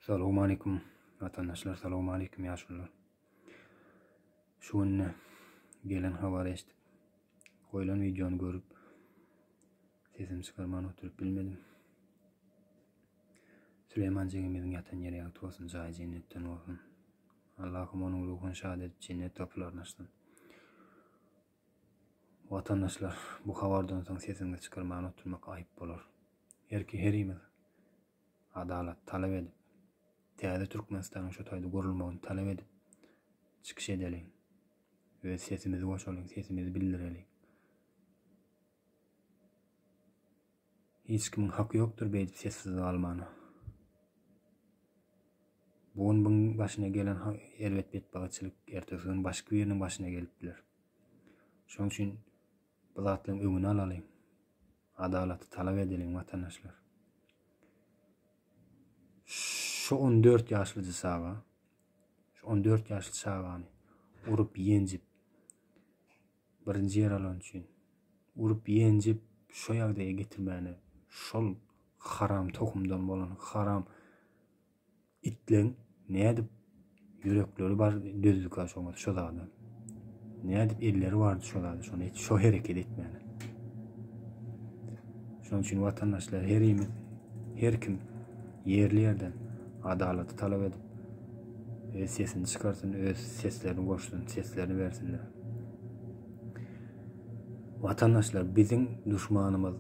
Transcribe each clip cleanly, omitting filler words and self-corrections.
Assalamu alaikum vatandaşlar, assalamu alaikum yaşlılar. Şu günne gelen haber eşitip koyulan videonu görüp sesim çıkarmanı oturup bilmedim. Süleyman Cengiz'in yatan yere yaktı olsun, cahy cennetten olsun. Allah'ım onun ruhunu şad edip cennet kapılarını açsın. Vatandaşlar, bu haberden soň sesini çıkarmanı oturmak ayıp bolar. Herimiz adalet talep edip, täze Türkmenistan'ın şu taýda gurulmagyny talep edip çıkış edelim. Ve sesimizi goşalyň, sesimizi bildirelim. Hiç kimin hakkı yoktur beýdip sessiz galmany. Bugün bunun başına gelen elbet betbagatçylyk ertesi gün başka birinin başına gelip biler. Şoň üçin bu zatlyň öňüne alalyň. Adalaty talap edelim vatandaşlar. Şu 14 ýaşly saga, şu 14 ýaşly sagany urup ýenjip birinji ýer alan üçin urup ýenjip şo ýagdaýa getirmäni şol haram tohumdan bolan haram itleň nädip yürekleri bar dözlük aşamadı şo zada. Nädip elleri bardy şo zada, şonu hiç şo hereket etmäni. Şoň üçin vatandaşlar her kim yerli yerden adalaty talap edip sesini çıkarsın, öz seslerini goşsun, seslerini versinler. Vatandaşlar, bizim düşmanımız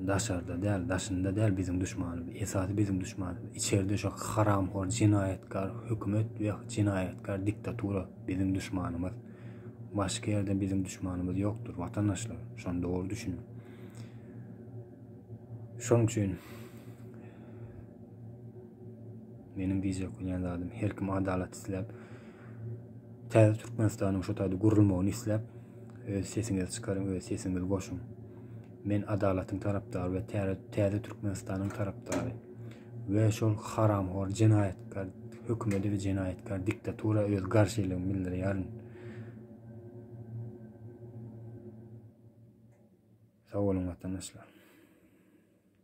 daşarda däl, daşynda däl bizim düşmanymız. Esasy bizim düşmanymız. İçeride şu haramhor, cinayetkar hökümet we cinayetkar diktatura bizim düşmanymız. Başka yerde bizim düşmanımız yoktur vatandaşlar. Şonu doğru düşünün. Şoň üçin benim diýjek ýaladym, her kim adalet isläp, täze Türkmenistanyň şu taýda gurulmagyny isläp, öz sesinizi çıkarın, öz sesinizi goşun. Men adalatyň tarapdary we täze Türkmenistanyň tarapdary we şol haramhor, cinayetkar hökümeti we cinayetkar diktatura öz garşylygyny bildirýär. Sag bolun vatandaşlar.